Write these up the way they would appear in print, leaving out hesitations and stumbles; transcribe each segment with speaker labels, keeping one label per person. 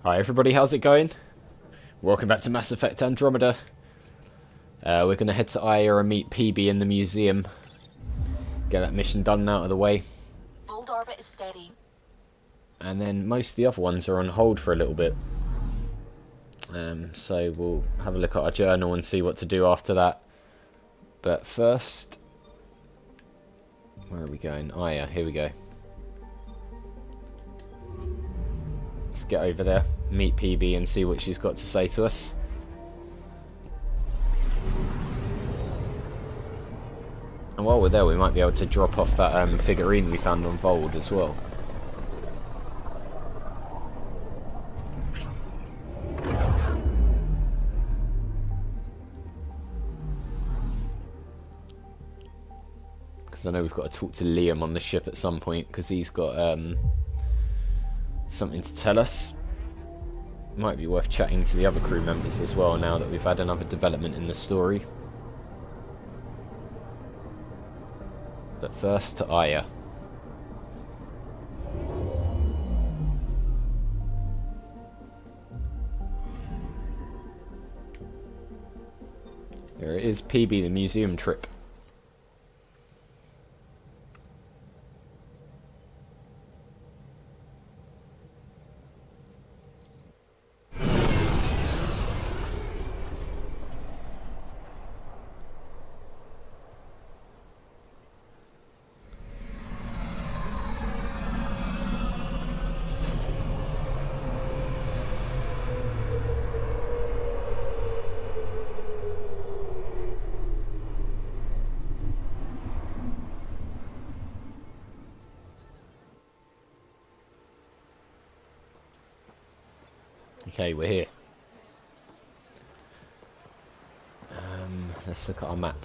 Speaker 1: Hi everybody, how's it going? Welcome back to Mass Effect Andromeda. We're going to head to Aya and meet PB in the museum. Get that mission done and out of the way.
Speaker 2: Fold orbit is steady.
Speaker 1: And then most of the other ones are on hold for a little bit. So we'll have a look at our journal and see what to do after that. But first... where are we going? Aya, here we go. Let's get over there, meet PB and see what she's got to say to us. And while we're there, we might be able to drop off that figurine we found on Vold as well. Because I know we've got to talk to Liam on the ship at some point, because he's got something to tell us. Might be worth chatting to the other crew members as well now that we've had another development in the story. But first to Aya. Here it is, PB, the museum trip. Okay, we're here. Let's look at our map.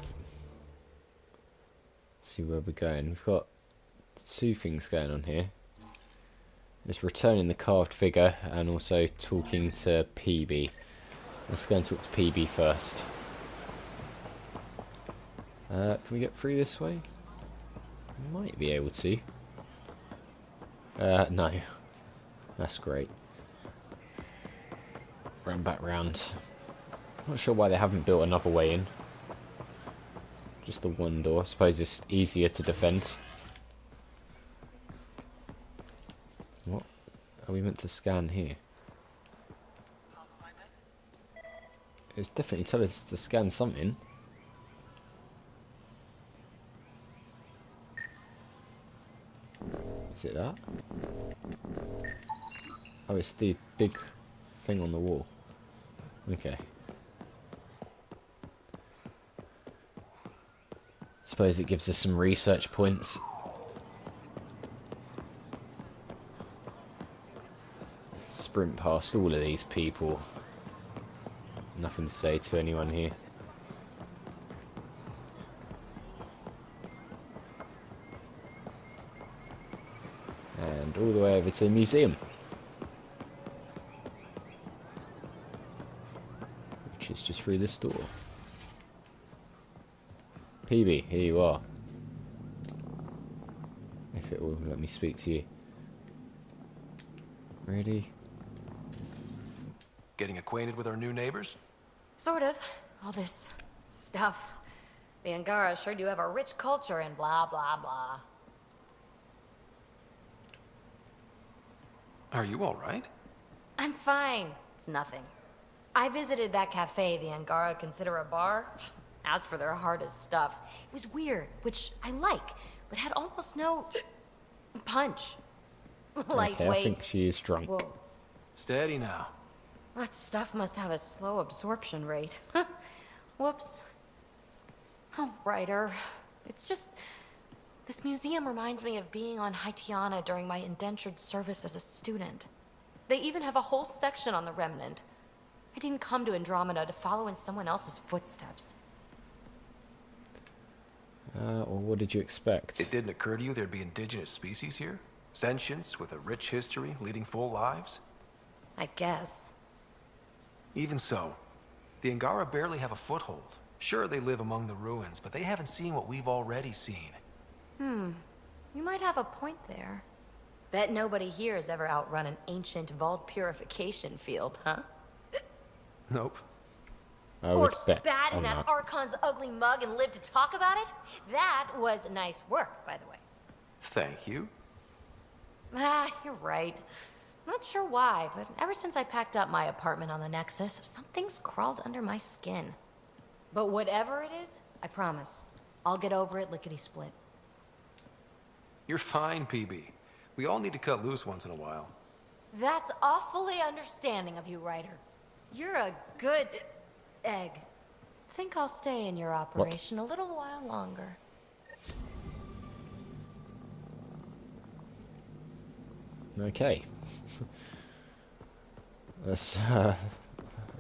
Speaker 1: See where we're going. We've got two things going on here. There's returning the carved figure and also talking to PB. Let's go and talk to PB first. Can we get through this way? Might be able to. No. That's great. Run back round. Not sure why they haven't built another way in. Just the one door. I suppose it's easier to defend. What are we meant to scan here? It's definitely telling us to scan something. Is it that? Oh, it's the big thing on the wall. Okay. Suppose it gives us some research points. Sprint past all of these people. Nothing to say to anyone here. And all the way over to the museum. Which is just through this door. PB, here you are. If it will let me speak to you. Ready?
Speaker 3: Getting acquainted with our new neighbors?
Speaker 2: Sort of. All this stuff. The Angara sure do have a rich culture and blah, blah, blah.
Speaker 3: Are you all right?
Speaker 2: I'm fine. It's nothing. I visited that cafe the Angara consider a bar. Asked for their hardest stuff. It was weird, which I like, but had almost no punch. Lightweight.
Speaker 1: Okay, I think she is drunk.
Speaker 2: Whoa.
Speaker 3: Steady now.
Speaker 2: That stuff must have a slow absorption rate. Whoops. Oh, Ryder. It's just... this museum reminds me of being on Haitiana during my indentured service as a student. They even have a whole section on the Remnant. I didn't come to Andromeda to follow in someone else's footsteps.
Speaker 1: Or what did you expect?
Speaker 3: It didn't occur to you there'd be indigenous species here? Sentients with a rich history, leading full lives?
Speaker 2: I guess.
Speaker 3: Even so, the Angara barely have a foothold. Sure, they live among the ruins, but they haven't seen what we've already seen.
Speaker 2: You might have a point there. Bet nobody here has ever outrun an ancient vault purification field, huh?
Speaker 1: I
Speaker 2: Or
Speaker 1: would bet
Speaker 2: spat in
Speaker 1: on
Speaker 2: that
Speaker 1: that.
Speaker 2: Archon's ugly mug and lived to talk about it? That was nice work, by the way.
Speaker 3: Thank you.
Speaker 2: Ah, you're right. Not sure why, but ever since I packed up my apartment on the Nexus, something's crawled under my skin. But whatever it is, I promise, I'll get over it lickety-split.
Speaker 3: You're fine, PB. We all need to cut loose once in a while.
Speaker 2: That's awfully understanding of you, Ryder. You're a good egg. Think I'll stay in your operation a little while longer.
Speaker 1: Okay. That's an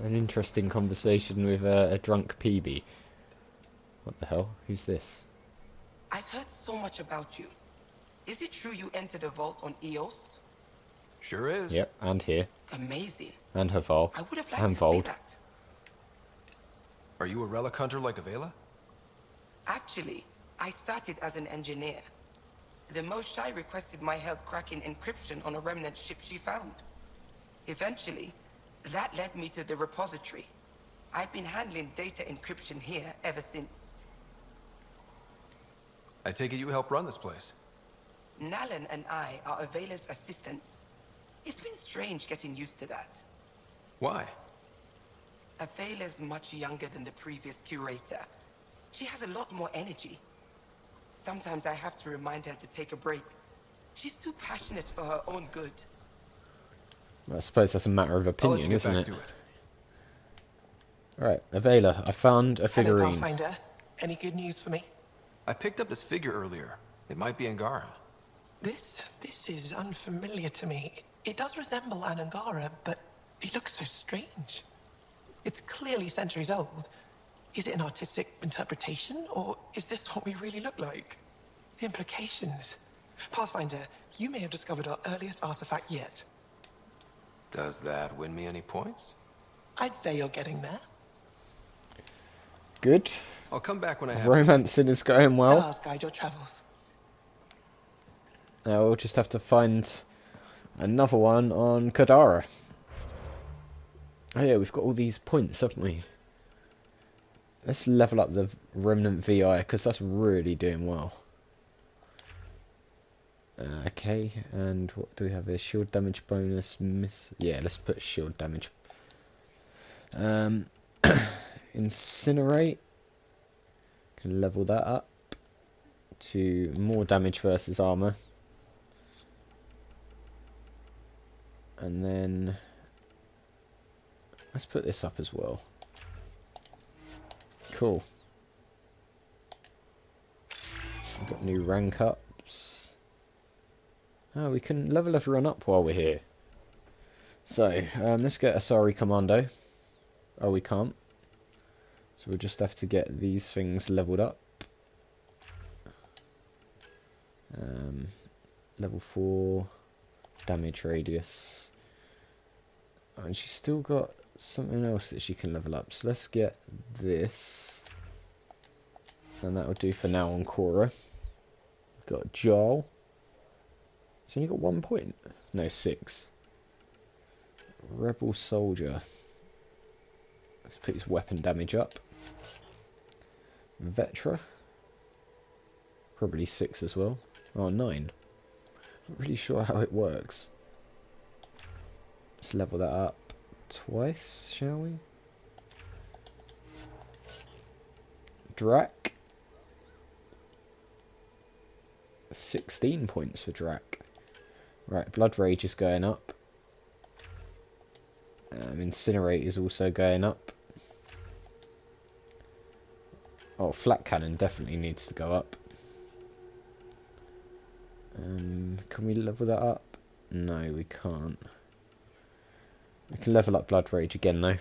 Speaker 1: interesting conversation with a drunk PB. What the hell? Who's this?
Speaker 4: I've heard so much about you. Is it true you entered a vault on Eos?
Speaker 3: Sure is.
Speaker 1: Yep, and here.
Speaker 4: Amazing.
Speaker 1: And Haval.
Speaker 4: I would have liked
Speaker 1: And
Speaker 4: to see
Speaker 1: Vold.
Speaker 4: that.
Speaker 3: Are you a relic hunter like Avela?
Speaker 4: Actually, I started as an engineer. The Moshae requested my help cracking encryption on a remnant ship she found. Eventually, that led me to the repository. I've been handling data encryption here ever since.
Speaker 3: I take it you help run this place.
Speaker 4: Nalan and I are Avela's assistants. It's been strange getting used to that.
Speaker 3: Why?
Speaker 4: Avela's much younger than the previous curator. She has a lot more energy. Sometimes I have to remind her to take a break. She's too passionate for her own good.
Speaker 1: I suppose that's a matter of
Speaker 3: I'll let you
Speaker 1: opinion,
Speaker 3: get
Speaker 1: isn't
Speaker 3: back
Speaker 1: it?
Speaker 3: to it.
Speaker 1: Alright, Avela, I found a
Speaker 5: Hello,
Speaker 1: figurine.
Speaker 5: Pathfinder. Any good news for me?
Speaker 3: I picked up this figure earlier. It might be Angara.
Speaker 5: This is unfamiliar to me. It does resemble an Angara, but it looks so strange. It's clearly centuries old. Is it an artistic interpretation, or is this what we really look like? The implications. Pathfinder, you may have discovered our earliest artifact yet.
Speaker 3: Does that win me any points?
Speaker 5: I'd say you're getting there.
Speaker 1: Good.
Speaker 3: I'll come back when I have
Speaker 1: Romancing is going well.
Speaker 5: Stars guide your travels.
Speaker 1: Now we'll just have to find another one on Kadara. Oh yeah, we've got all these points, haven't we? Let's level up the Remnant VI, because that's really doing well. Okay, and what do we have here? Shield damage bonus, miss... Yeah, let's put shield damage. Incinerate. Can level that up to more damage versus armor. And then... let's put this up as well. Cool. We've got new rank ups. Oh, we can level everyone up while we're here. So, let's get Asari Commando. Oh, we can't. So we'll just have to get these things leveled up. Level 4 damage radius. Oh, and she's still got something else that she can level up. So let's get this. And that will do for now on Cora. We've got Joel. He's only got 1 point. No, 6. Rebel Soldier. Let's put his weapon damage up. Vetra. Probably 6 as well. Oh, 9. Not really sure how it works. Let's level that up twice, shall we? Drac. 16 points for Drac. Right, Blood Rage is going up. Incinerate is also going up. Oh, Flat Cannon definitely needs to go up. Can we level that up? No, we can't. We can level up Blood Rage again, though.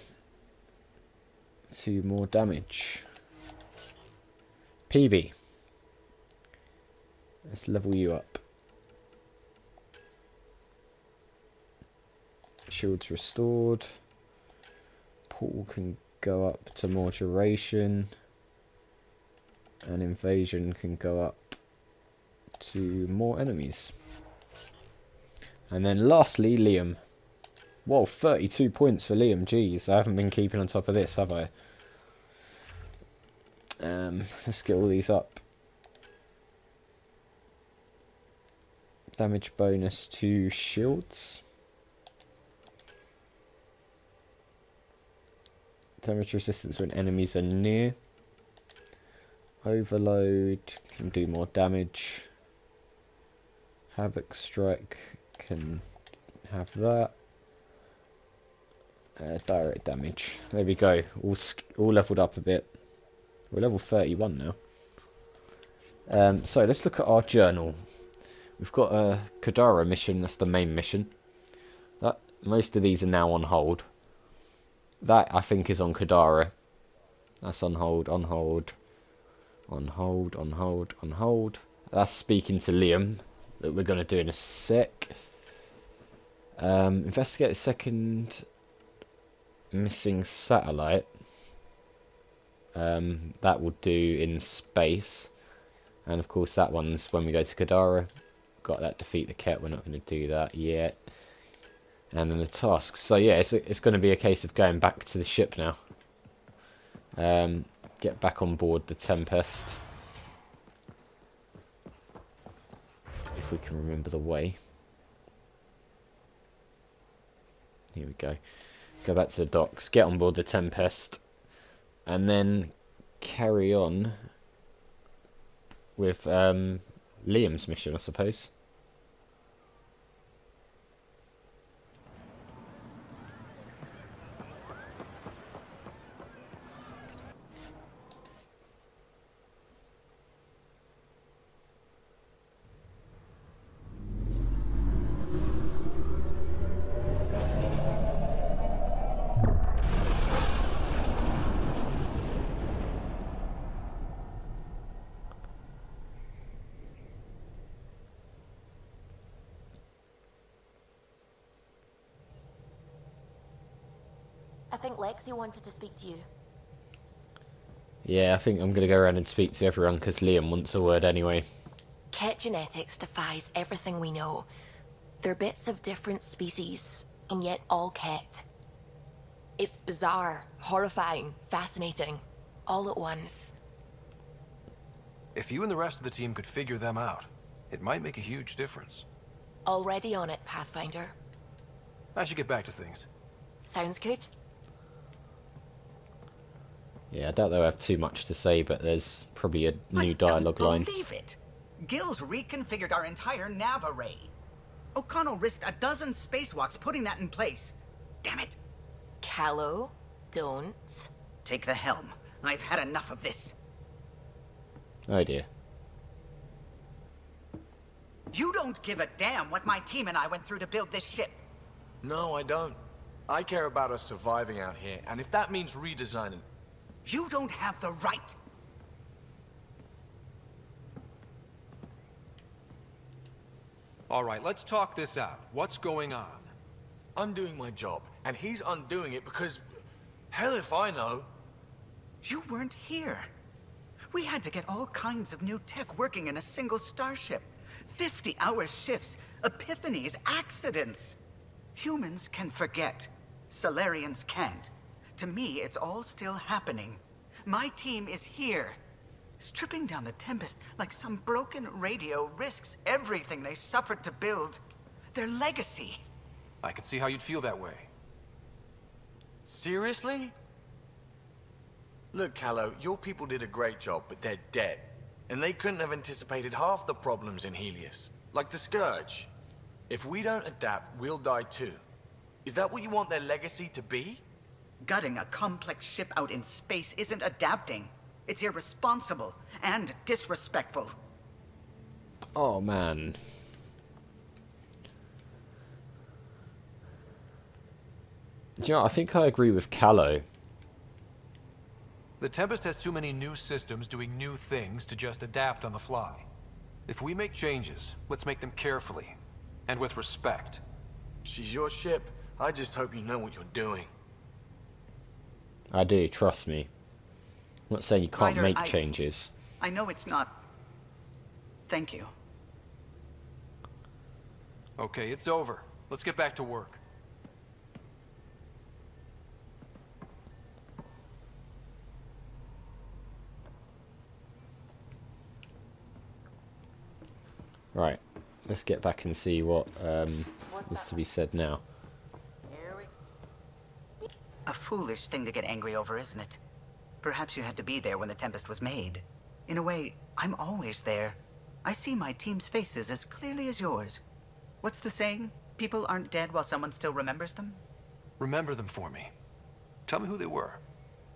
Speaker 1: 2 more damage. PB. Let's level you up. Shields restored. Portal can go up to more duration. And invasion can go up to more enemies. And then lastly, Liam. Whoa, 32 points for Liam. Jeez, I haven't been keeping on top of this, have I? Let's get all these up. Damage bonus to shields. Damage resistance when enemies are near. Overload can do more damage. Havoc strike can have that. Direct damage. There we go. All leveled up a bit. We're level 31 now. So let's look at our journal. We've got a Kadara mission. That's the main mission. Most of these are now on hold. That I think is on Kadara. That's on hold, on hold, on hold, on hold, on hold. That's speaking to Liam that we're going to do in a sec. Investigate the second missing satellite. That will do in space. And of course that one's when we go to Kadara. Got that, defeat the Kett. We're not going to do that yet. And then the tasks. So yeah, it's going to be a case of going back to the ship now. Get back on board the Tempest. If we can remember the way. Here we go. Go back to the docks. Get on board the Tempest. And then carry on with Liam's mission, I suppose.
Speaker 2: I think Lexi wanted to speak to you.
Speaker 1: Yeah, I think I'm going to go around and speak to everyone because Liam wants a word anyway.
Speaker 6: Kett genetics defies everything we know. They're bits of different species, and yet all Kett. It's bizarre, horrifying, fascinating, all at once.
Speaker 3: If you and the rest of the team could figure them out, it might make a huge difference.
Speaker 6: Already on it, Pathfinder.
Speaker 3: I should get back to things.
Speaker 6: Sounds good.
Speaker 1: Yeah, I doubt they'll have too much to say, but there's probably a new dialogue line.
Speaker 7: I don't believe it. Gil's reconfigured our entire nav array. O'Connell risked a dozen spacewalks putting that in place. Damn it.
Speaker 6: Kallo, don't.
Speaker 7: Take the helm. I've had enough of this.
Speaker 1: Oh dear.
Speaker 7: You don't give a damn what my team and I went through to build this ship.
Speaker 8: No, I don't. I care about us surviving out here, and if that means redesigning...
Speaker 7: You don't have the right.
Speaker 3: All right, let's talk this out. What's going on?
Speaker 8: I'm doing my job, and he's undoing it because... Hell if I know.
Speaker 7: You weren't here. We had to get all kinds of new tech working in a single starship. 50-hour shifts, epiphanies, accidents. Humans can forget. Solarians can't. To me, it's all still happening. My team is here. Stripping down the Tempest like some broken radio risks everything they suffered to build. Their legacy.
Speaker 3: I can see how you'd feel that way.
Speaker 8: Seriously? Look, Kallo, your people did a great job, but they're dead. And they couldn't have anticipated half the problems in Helios. Like the Scourge. If we don't adapt, we'll die too. Is that what you want their legacy to be?
Speaker 7: Gutting a complex ship out in space isn't adapting. It's irresponsible and disrespectful.
Speaker 1: Oh man. Do you know what? I think I agree with Kallo.
Speaker 3: The Tempest has too many new systems doing new things to just adapt on the fly. If we make changes, let's make them carefully and with respect.
Speaker 8: She's your ship. I just hope you know what you're doing.
Speaker 1: I do, trust me. I'm not saying you can't
Speaker 7: Ryder,
Speaker 1: make changes.
Speaker 7: I know it's not... Thank you.
Speaker 3: Okay, it's over. Let's get back to work.
Speaker 1: Right, let's get back and see what is to be said now.
Speaker 7: A foolish thing to get angry over, isn't it? Perhaps you had to be there when the Tempest was made. In a way, I'm always there. I see my team's faces as clearly as yours. What's the saying? People aren't dead while someone still remembers them?
Speaker 3: Remember them for me. Tell me who they were.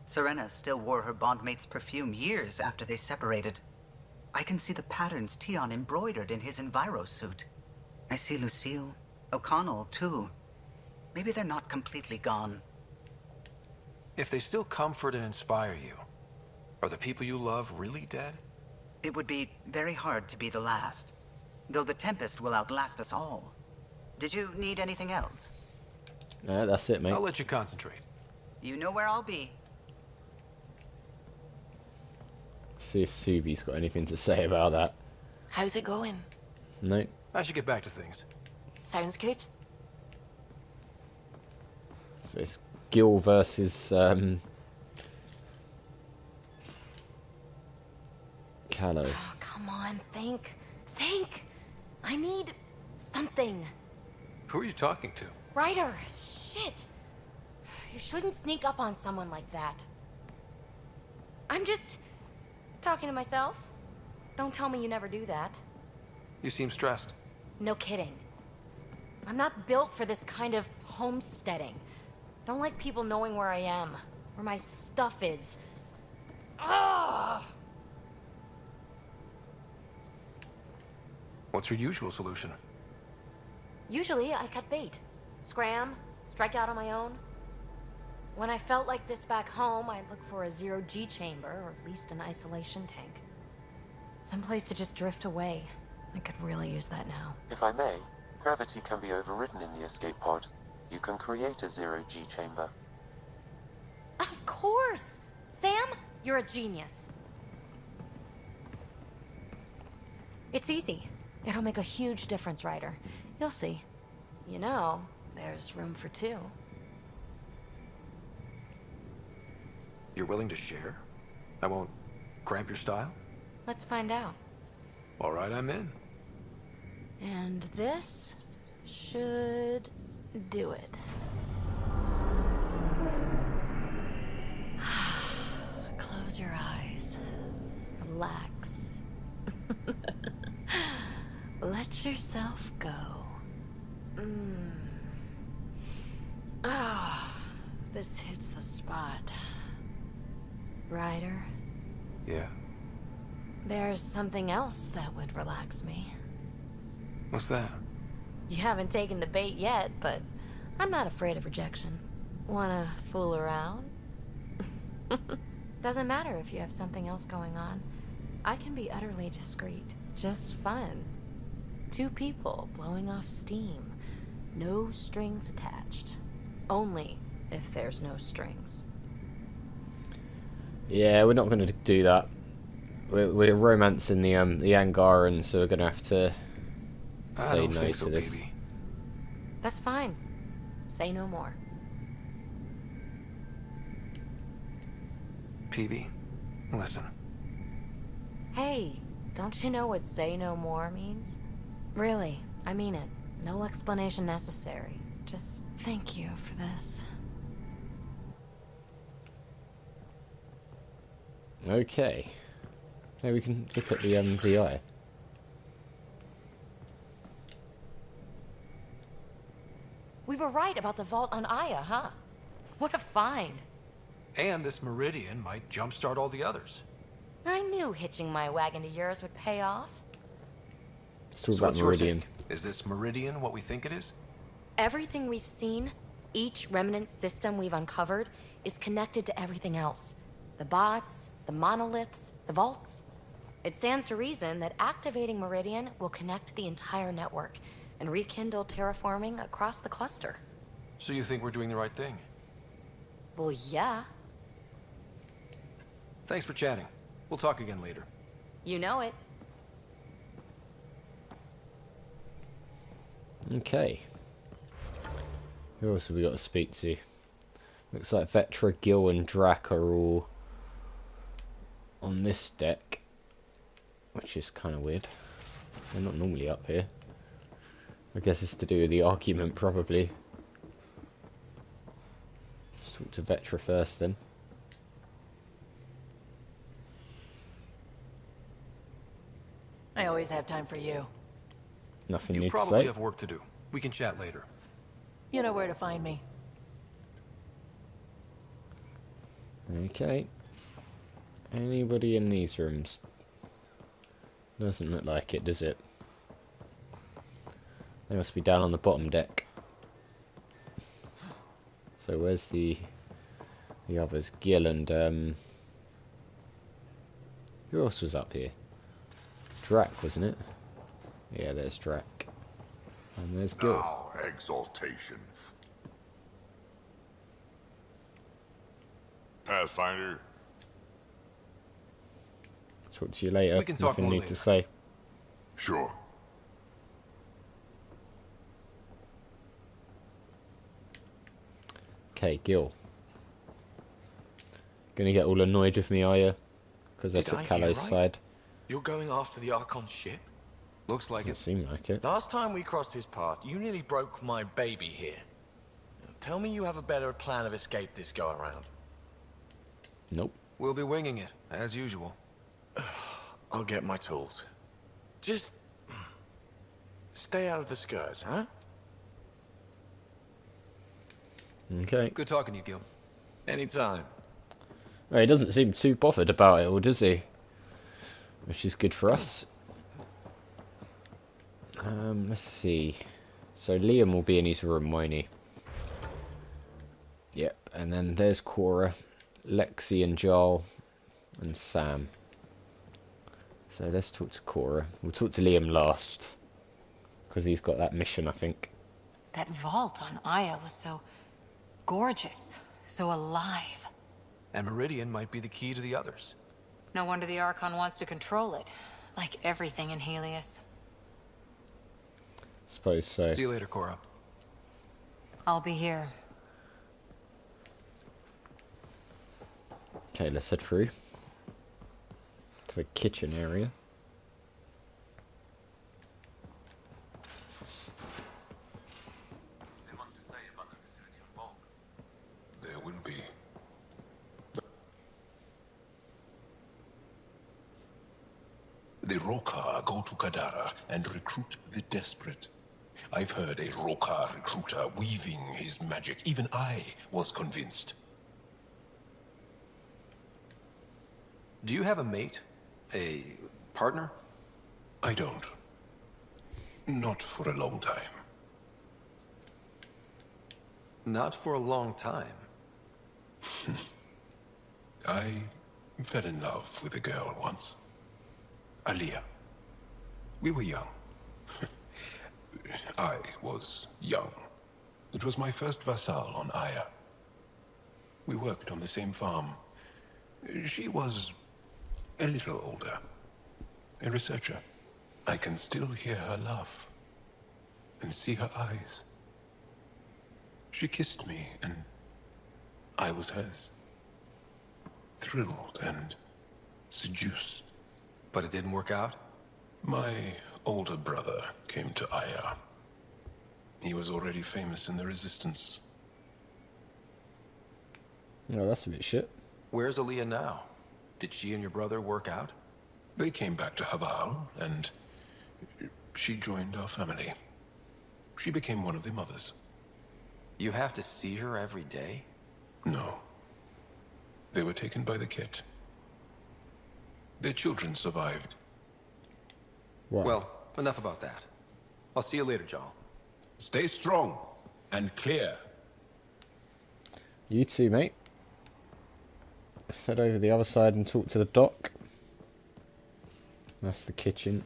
Speaker 7: Serena still wore her bondmate's perfume years after they separated. I can see the patterns Tion embroidered in his Enviro suit. I see Lucille, O'Connell, too. Maybe they're not completely gone.
Speaker 3: If they still comfort and inspire you, are the people you love really dead?
Speaker 7: It would be very hard to be the last, though the Tempest will outlast us all. Did you need anything else?
Speaker 1: That's it, mate.
Speaker 3: I'll let you concentrate.
Speaker 7: You know where I'll be.
Speaker 1: See if Suvi's got anything to say about that.
Speaker 6: How's it going?
Speaker 1: No.
Speaker 3: I should get back to things.
Speaker 6: Sounds good.
Speaker 1: So it's Gil versus Kallo.
Speaker 2: Oh, come on, think. Think! I need something.
Speaker 3: Who are you talking to?
Speaker 2: Ryder, shit! You shouldn't sneak up on someone like that. I'm just talking to myself. Don't tell me you never do that.
Speaker 3: You seem stressed.
Speaker 2: No kidding. I'm not built for this kind of homesteading. Don't like people knowing where I am, where my stuff is. Ugh!
Speaker 3: What's your usual solution?
Speaker 2: Usually, I cut bait. Scram, strike out on my own. When I felt like this back home, I'd look for a zero-G chamber, or at least an isolation tank. Someplace to just drift away. I could really use that now.
Speaker 9: If I may, gravity can be overridden in the escape pod. You can create a zero-G chamber.
Speaker 2: Of course! Sam, you're a genius. It's easy. It'll make a huge difference, Ryder. You'll see. You know, there's room for two.
Speaker 3: You're willing to share? I won't cramp your style?
Speaker 2: Let's find out.
Speaker 3: All right, I'm in.
Speaker 2: And this should do it. Close your eyes. Relax. Let yourself go. Ah, this hits the spot. Ryder,
Speaker 3: Yeah.
Speaker 2: there's something else that would relax me.
Speaker 3: What's that?
Speaker 2: You haven't taken the bait yet, but I'm not afraid of rejection. Wanna fool around? Doesn't matter if you have something else going on. I can be utterly discreet. Just fun. Two people blowing off steam. No strings attached. Only if there's no strings.
Speaker 1: Yeah, we're not going to do that. We're romancing the Angaran, so we're going to have to
Speaker 3: I
Speaker 1: say
Speaker 3: don't
Speaker 1: no
Speaker 3: think
Speaker 1: to
Speaker 3: so,
Speaker 1: this.
Speaker 3: baby.
Speaker 2: That's fine. Say no more.
Speaker 3: PB, listen.
Speaker 2: Hey, don't you know what say no more means? Really, I mean it. No explanation necessary. Just thank you for this.
Speaker 1: Okay. Now we can look at the VI.
Speaker 2: We were right about the vault on Aya, huh? What a find.
Speaker 3: And this meridian might jumpstart all the others.
Speaker 2: I knew hitching my wagon to yours would pay off.
Speaker 1: Let's talk
Speaker 3: So
Speaker 1: about
Speaker 3: what's your
Speaker 1: Meridian.
Speaker 3: take? Is this meridian what we think it is?
Speaker 2: Everything we've seen, each remnant system we've uncovered, is connected to everything else. The bots, the monoliths, the vaults. It stands to reason that activating Meridian will connect the entire network and rekindle terraforming across the cluster.
Speaker 3: So you think we're doing the right thing?
Speaker 2: Well, yeah.
Speaker 3: Thanks for chatting. We'll talk again later.
Speaker 2: You know it.
Speaker 1: Okay. Who else have we got to speak to? Looks like Vetra, Gil and Drac are all on this deck, which is kind of weird. They're not normally up here. I guess it's to do with the argument, probably. Let's talk to Vetra first, then.
Speaker 10: I always have time for you.
Speaker 1: Nothing
Speaker 3: You
Speaker 1: new to
Speaker 3: probably
Speaker 1: say.
Speaker 3: have work to do. We can chat later.
Speaker 10: You know where to find me.
Speaker 1: Okay. Anybody in these rooms? Doesn't look like it, does it? They must be down on the bottom deck. So where's the others? Gil and who else was up here? Drac, wasn't it? Yeah, there's Drac. And there's Gil.
Speaker 11: Now, exaltation. Pathfinder.
Speaker 1: Talk to you later.
Speaker 3: We can talk
Speaker 1: Nothing
Speaker 3: more
Speaker 1: new
Speaker 3: later.
Speaker 1: to say.
Speaker 11: Sure.
Speaker 1: Okay, Gil. Gonna get all annoyed with me, are you? Because I
Speaker 8: Did
Speaker 1: took
Speaker 8: I hear
Speaker 1: Kallo's
Speaker 8: right?
Speaker 1: side.
Speaker 8: You're going after the Archon ship?
Speaker 3: Looks like
Speaker 1: Doesn't
Speaker 3: it.
Speaker 1: seem like it.
Speaker 8: Last time we crossed his path, you nearly broke my baby here. Now, tell me you have a better plan of escape this go around.
Speaker 1: Nope.
Speaker 3: We'll be winging it, as usual.
Speaker 8: I'll get my tools. Just stay out of the Scourge, huh?
Speaker 1: Okay.
Speaker 3: Good talking to you, Gil.
Speaker 8: Anytime.
Speaker 1: Well, he doesn't seem too bothered about it all, does he? Which is good for us. Let's see. So Liam will be in his room, won't he? Yep. And then there's Cora, Lexi and Joel, and Sam. So let's talk to Cora. We'll talk to Liam last. Because he's got that mission, I think.
Speaker 2: That vault on Aya was so gorgeous, so alive.
Speaker 3: And Meridian might be the key to the others.
Speaker 2: No wonder the Archon wants to control it, like everything in Helios.
Speaker 1: Suppose so.
Speaker 3: See you later, Cora.
Speaker 2: I'll be here.
Speaker 1: Okay, let's head through to the kitchen area.
Speaker 11: There will be. The Rokar go to Kadara and recruit the desperate. I've heard a Rokar recruiter weaving his magic. Even I was convinced.
Speaker 3: Do you have a mate? A partner?
Speaker 11: I don't. Not for a long time.
Speaker 3: Not for a long time.
Speaker 11: I fell in love with a girl once. Aliyah. We were young. I was young. It was my first vassal on Aya. We worked on the same farm. She was a little older. A researcher. I can still hear her laugh and see her eyes. She kissed me and I was hers. Thrilled and seduced.
Speaker 3: But it didn't work out?
Speaker 11: My older brother came to Aya. He was already famous in the Resistance.
Speaker 1: Oh, that's a bit shit.
Speaker 3: Where's Aaliyah now? Did she and your brother work out?
Speaker 11: They came back to Haval, and she joined our family. She became one of the mothers.
Speaker 3: You have to see her every day?
Speaker 11: No. They were taken by the Kett. Their children survived.
Speaker 1: Wow.
Speaker 3: Well, enough about that. I'll see you later, Joel.
Speaker 11: Stay strong and clear.
Speaker 1: You too, mate. Let's head over the other side and talk to the dock. That's the kitchen.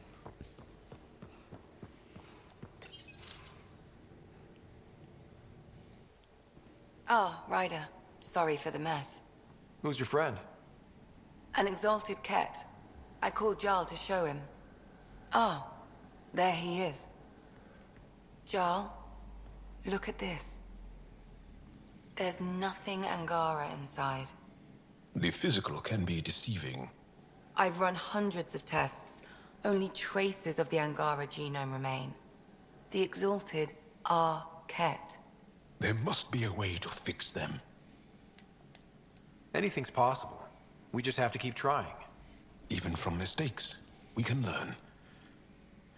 Speaker 12: Ah, Ryder. Sorry for the mess.
Speaker 3: Who's your friend?
Speaker 12: An exalted Kett. I called Jarl to show him. Ah, there he is. Jarl, look at this. There's nothing Angara inside.
Speaker 11: The physical can be deceiving.
Speaker 12: I've run hundreds of tests. Only traces of the Angara genome remain. The Exalted are Kett.
Speaker 11: There must be a way to fix them.
Speaker 3: Anything's possible. We just have to keep trying.
Speaker 11: Even from mistakes, we can learn.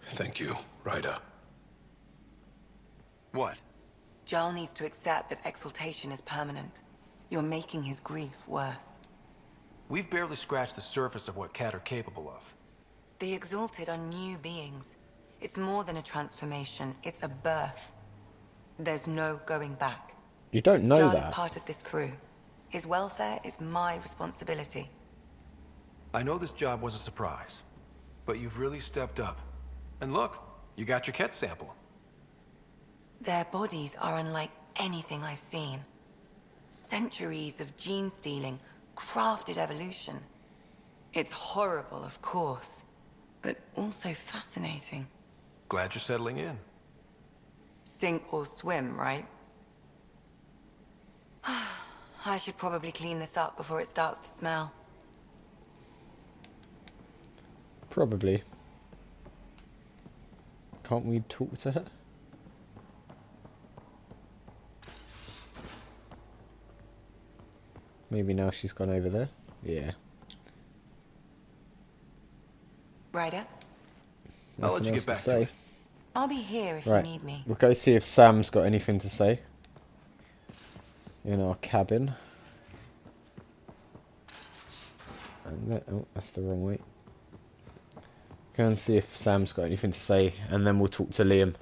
Speaker 11: Thank you, Ryder.
Speaker 3: What?
Speaker 12: Jarl needs to accept that exaltation is permanent. You're making his grief worse.
Speaker 3: We've barely scratched the surface of what Kett are capable of.
Speaker 12: The Exalted are new beings. It's more than a transformation, it's a birth. There's no going back.
Speaker 1: You don't know
Speaker 12: Jarl
Speaker 1: that.
Speaker 12: is part of this crew. His welfare is my responsibility.
Speaker 3: I know this job was a surprise, but you've really stepped up. And look, you got your Kett sample.
Speaker 12: Their bodies are unlike anything I've seen. Centuries of gene stealing, crafted evolution. It's horrible, of course, but also fascinating.
Speaker 3: Glad you're settling in.
Speaker 12: Sink or swim, right? I should probably clean this up before it starts to smell.
Speaker 1: Probably. Can't we talk to her? Maybe now she's gone over there. Yeah.
Speaker 12: Ryder?
Speaker 3: I'll let you get back to it.
Speaker 12: I'll be here if
Speaker 1: Right.
Speaker 12: you need me.
Speaker 1: We'll go see if Sam's got anything to say. In our cabin. And oh, that's the wrong way. Go and see if Sam's got anything to say, and then we'll talk to Liam.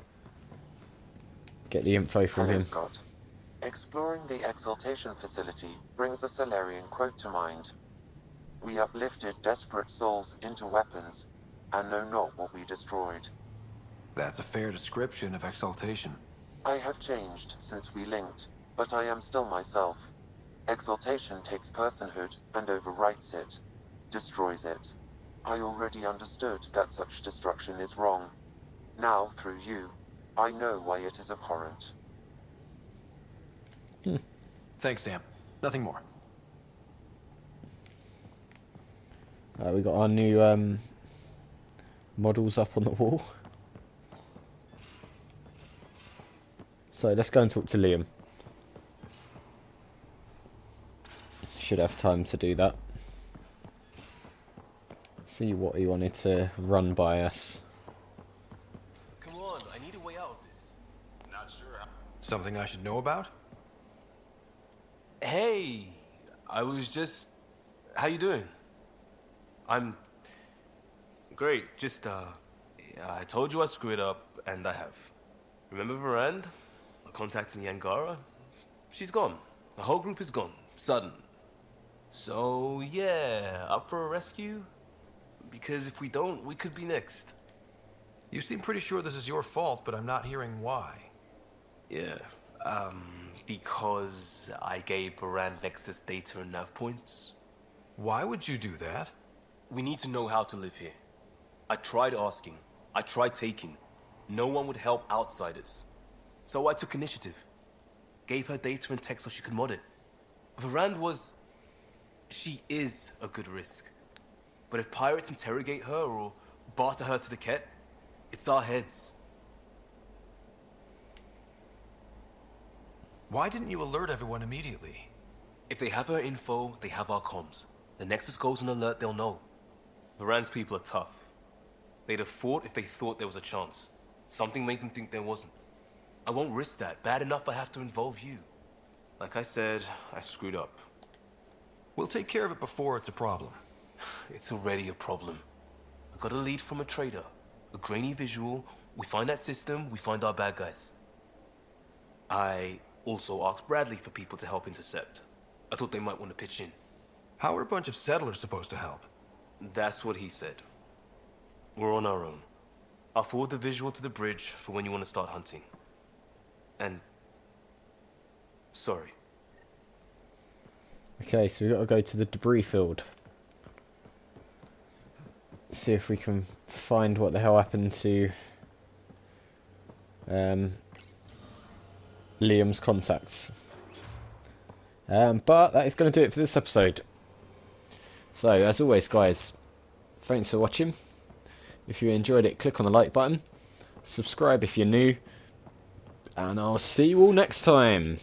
Speaker 1: Get the info from
Speaker 9: Hello,
Speaker 1: him.
Speaker 9: Scott. Exploring the Exaltation facility brings a Solarian quote to mind. We uplifted desperate souls into weapons, and know not what we destroyed.
Speaker 3: That's a fair description of exaltation.
Speaker 9: I have changed since we linked, but I am still myself. Exaltation takes personhood and overwrites it, destroys it. I already understood that such destruction is wrong. Now, through you, I know why it is abhorrent.
Speaker 3: Thanks, Sam. Nothing more.
Speaker 1: We got our new models up on the wall. So let's go and talk to Liam. Should have time to do that. See what he wanted to run by us.
Speaker 13: Come on, I need a way out of this.
Speaker 3: Not sure. Something I should know about?
Speaker 13: Hey, I was just... How you doing? I'm... Great, just, I told you I screwed up, and I have. Remember Varand? Contacting the Angara? She's gone. The whole group is gone. Sudden. So, yeah, up for a rescue? Because if we don't, we could be next.
Speaker 3: You seem pretty sure this is your fault, but I'm not hearing why.
Speaker 13: Yeah, because I gave Varand Nexus data and nav points.
Speaker 3: Why would you do that?
Speaker 13: We need to know how to live here. I tried asking. I tried taking. No one would help outsiders. So I took initiative. Gave her data and tech so she could mod it. Varand was... She is a good risk. But if pirates interrogate her or barter her to the Kett, it's our heads.
Speaker 3: Why didn't you alert everyone immediately?
Speaker 13: If they have her info, they have our comms. The Nexus goes on alert, they'll know. Varand's people are tough. They'd have fought if they thought there was a chance. Something made them think there wasn't. I won't risk that. Bad enough I have to involve you. Like I said, I screwed up.
Speaker 3: We'll take care of it before it's a problem.
Speaker 13: It's already a problem. I got a lead from a trader. A grainy visual. We find that system, we find our bad guys. I also asked Bradley for people to help intercept. I thought they might want to pitch in.
Speaker 3: How are a bunch of settlers supposed to help?
Speaker 13: That's what he said. We're on our own. I'll forward the visual to the bridge for when you want to start hunting. And... sorry.
Speaker 1: Okay, so we've got to go to the debris field. See if we can find what the hell happened to Liam's contacts. But that is going to do it for this episode. So, as always, guys, thanks for watching. If you enjoyed it, click on the like button. Subscribe if you're new. And I'll see you all next time.